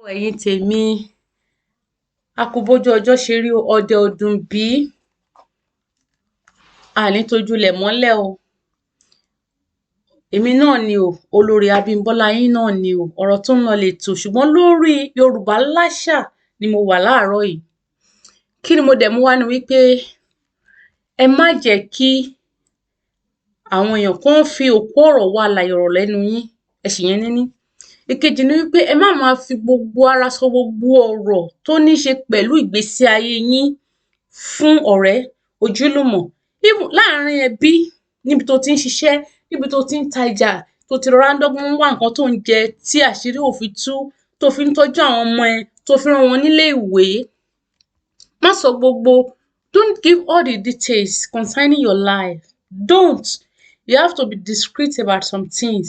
Ẹ̀yin tèmi, a kú bójú ọjọ́ ṣe rí o, ọdẹ ọdún bí àní tójúlẹ̀ mọ́lẹ̀ o. Èmi náà ni o, olórí Abímbọ́lá yín náà ni o, ọ̀rọ̀ tó ń lọ lètò ṣùgbọ́n lórí Yorùbá láṣà ni mo wà láàárọ̀ yìí. Kí ni mo dẹ̀ mú wá ni wípé ẹ má jẹ́ kí àwọn èèyàn kan fi òkú ọ̀rọ̀ wá alààyè ọ̀rọ̀ lẹ́nu yín, ẹ sì yẹn níní. Ìkejì ni wípé ẹ má máa fi gbogbo ara sọ gbogbo ọ̀rọ̀ tó ní ṣe pẹ̀lú ìgbésí ayé yín fún ọ̀rẹ́, ojúlùmọ̀, láàárín ẹbí, níbi tó ti ń ṣiṣẹ́, níbi tó ti ń tajà, tó ti rọra ń dọ́gbọ́n wá nǹkan tó ń jẹ tí àṣírí ò fi tú, tó fi ń tọ́jú àwọn ọmọ ẹ, tó fi rán wọn nílé ìwé. Má sọ gbogbo, don't give all the details concerning your life. Don't. You have to be discreet about some things.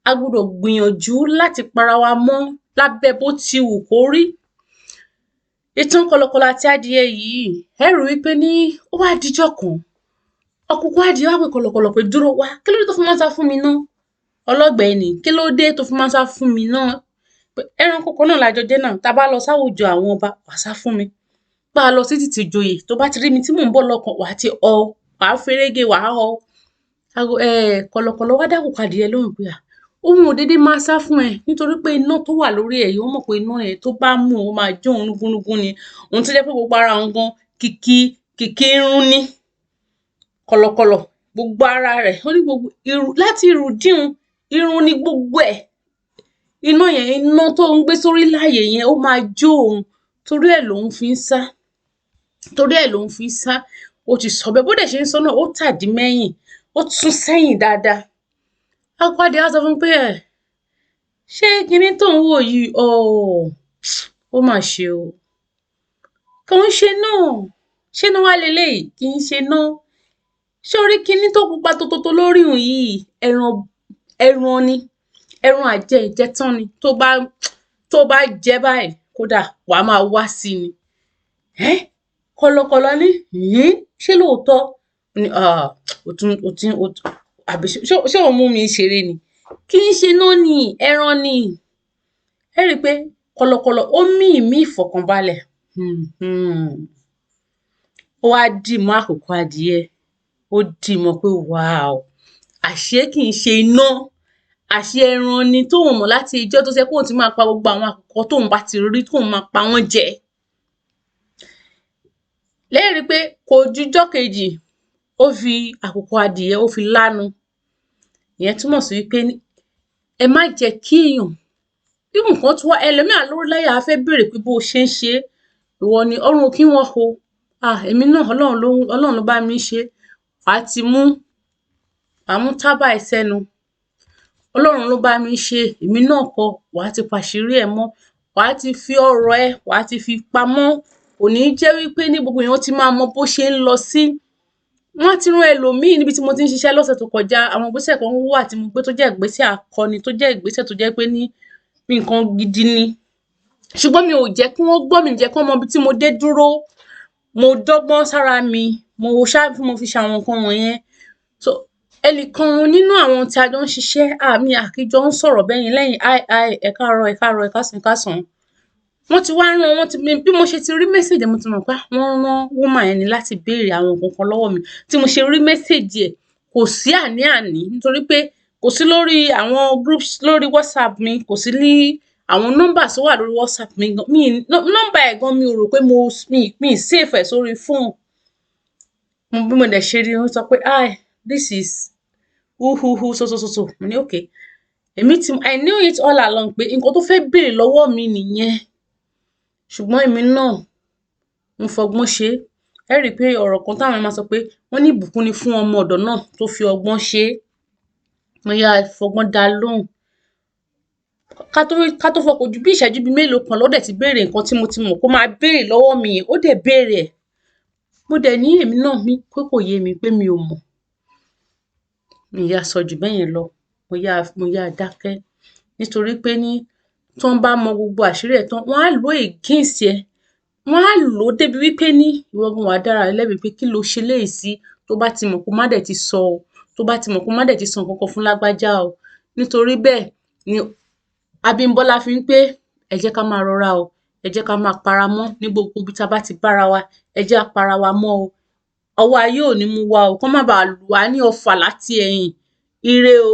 A gbọ́dọ̀ gbìyànjú láti para wa mọ́ lábẹ́ bó ti wù kó rí. Ìtàn kọ̀lọ̀kọ̀lọ àti adìẹ yìí, ẹ rí wípé ní ó wá dijọ́ kan, ọ̀kùnkùn adìẹ wá pé kọ̀lọ̀kọ̀lọ̀ pé dúró wá, kí ló dé tó fi máa ń sá fún mi náà? Ọlọ́gbẹ̀ẹ́ kí ló dé tó fi máa ń sá fún mi náà? Ẹranko kan náà lájọ jẹ́ náà, tá bá lọ sáwùjọ àwọn ọba, wà sá fún mi. Bá a lọ sí títì ìjòyè, tó bá ti rí mi tí mò ń bọ̀ lọ́kàn, wà á ti họ, wà á ferege, wà á họ. Kọ̀lọ̀kọ̀lọ̀ wá dá kòkò adìẹ lóhùn pé òun ò dédé máa sá fún ẹ nítorí pé iná tó wà lórí ẹ yìí, ó mọ̀ pé iná yẹn tó bá mú òun máa jó òun rúgúnrúgún ni. Òun tó jẹ́ pé gbogbo ara òun gan kìkì irun ni. Kọ̀lọ̀kọ̀lọ̀ gbogbo ara rẹ̀, ó ní gbogbo irun, láti irun díhun, irun ni gbogbo ẹ̀. Iná yẹn, iná tó ń gbé sórí láàyè yẹn, ó máa jó òun. Torí ẹ̀ lòun fi ń sá. Torí ẹ̀ lòun fi ń sá. Ó ti sọ bẹ́ẹ̀, bó dẹ̀ ṣe ń sọ náà, ó tàdí mẹ́yìn, ó tún sẹ́yìn dáadáa. Akọ adìẹ á sọ fún pé ṣé kinní tó ń wò yìí, ó mà ṣe o. Kò ń ṣe náà. Ṣé náà wá leléyìí? Kì í ṣe náà. Ṣé orí kinní tó pupa tótótó lórí òun yìí, ẹran ni. Ẹran àjẹ ìjẹtán ni. Tó bá jẹ báyìí, kódà wàá máa wá sí ni. Kọ̀lọ̀kọ̀lọ̀ ní, ṣé lóòótọ́? Àbí ṣé òun mú mi ṣeré ni? Kì í ṣe náà ni, ẹran ni. Ẹ rí i pé kọ̀lọ̀kọ̀lọ̀ ó mí ìmí ìfọ̀kànbalẹ̀. Ó wá dì mọ́ àkókò adìẹ. Ó dì mọ́ pé wow, àṣé kì í ṣe iná. Àṣé ẹran ni tóun mọ̀ láti ijọ́ tó ṣe pé òun ti máa pa gbogbo àwọn àkùkọ tóun bá ti rí, tóun máa pa wọ́n jẹ. Lẹ́rìí pé kò jújọ́ kejì, ó fi àkùkọ adìẹ, ó fi lánu. Ìyẹn túmọ̀ sí wípé ẹ má jẹ́ kí èèyàn, bí nǹkan tó wá, ẹlòmíà lórí láyà á fẹ́ béèrè pé bó o ṣe ń ṣe, ìwọ ni ọrùn kí wọ́n ho. Èmi náà Ọlọ́run ló bá mi ṣe. Wà á ti mú tábà ẹ sẹ́nu. Ọlọ́run ló bá mi ṣe, èmi náà kọ́. Wà á ti pàṣírí ẹ̀ mọ́. Wà á ti fi ọ̀rọ̀ ẹ, wà á ti fi pamọ́. Kò ní jẹ́ wípé ní gbogbo èèyàn ti máa mọ bó ṣe ń lọ sí. Wọ́n ti rán ẹlòmíì níbi tí mo ti ń ṣiṣẹ́ lọ́sẹ̀ tó kọjá. Àwọn ìgbésẹ̀ kan wà tí mo gbé tó jẹ́ ìgbésẹ̀ akọni, tó jẹ́ ìgbésẹ̀ tó jẹ́ pé ní nǹkan gidi ni. Ṣùgbọ́n mi ò jẹ́ kí wọ́n gbọ́, mi jẹ́ kí wọ́n mọ ibi tí mo dé dúró. Mo dọ́gbọ́n sára mi, mo fi ṣe àwọn nǹkan wọ̀nyẹn. So ẹnìkan nínú àwọn tí a jọ ń ṣiṣẹ́, àmì àkíjọ ń sọ̀rọ̀ bẹ́yẹn lẹ́yìn ẹ káàárọ̀, ẹ káàárọ̀, ẹ káàsán, ẹ káàsán. Wọ́n ti wá rán, bí mo ṣe ti rí mẹ́sẹ̀jì, mo ti mọ̀ pé wọ́n rán woman yẹn ni láti béèrè àwọn nǹkan kan lọ́wọ́ mi. Tí mo ṣe rí mẹ́sẹ̀jì ẹ̀, kò sí àní-àní nítorí pé kò sí lórí àwọn groups lórí WhatsApp mi, kò sí ní àwọn nọ́mbà tó wà lórí WhatsApp mi gan. Nọ́mbà ẹ̀ gan mi ò rò pé mi save ẹ̀ sórí fóònù. Bí mo dẹ̀ ṣe rí, wọ́n sọ pé this is who so. Mo ní okay. I knew it all along pé nǹkan tó fẹ́ béèrè lọ́wọ́ mi nìyẹn. Ṣùgbọ́n èmi náà mo fọgbọ́n ṣe. Ẹ rí i pé ọ̀rọ̀ kan táwọn máa sọ pé wọ́n ní ìbùkún ni fún ọmọ ọ̀dọ̀ náà tó fi ọgbọ́n ṣe. Mo yá fọgbọ́n dá lóhùn. Ká tó fọkàn ju bí ìṣẹ́jú bíi mélòó kan lọ́dẹ̀ ti béèrè nǹkan tí mo ti mọ̀ kó máa béèrè lọ́wọ́ mi yẹn. Ó dẹ̀ béèrè ẹ̀. Mo dẹ̀ ní èmi náà pé kò yé mi, pé mi ò mọ̀. Mi yá sọ jù bẹ́yẹn lọ. Mo yá dákẹ́. Nítorí pé ní tí wọ́n bá mọ gbogbo àṣírí ẹ̀ tán, wọ́n á lò against ẹ. Wọ́n á lò ó débi wípé ní ìwọ gan wà dára rẹ lẹ́bi pé kí ló ṣe léyìí sí, tó bá ti mọ̀ kó má dẹ̀ ti sọ o. Tó bá ti mọ̀ kó má dẹ̀ ti sọ nǹkan kan fún lágbájá o. Nítorí bẹ́ẹ̀ ni Abímbọ́lá fi ń pé ẹ jẹ́ ká máa rọra o, ẹ jẹ́ ká máa para mọ́ ní gbogbo ibi tá a bá ti bára wa, ẹ jẹ́ á para wa mọ́ o. Ọwọ́ ayé ò ní mú wa o, kán má baà lù wá ní ọfà láti ẹ̀yìn. Ire o.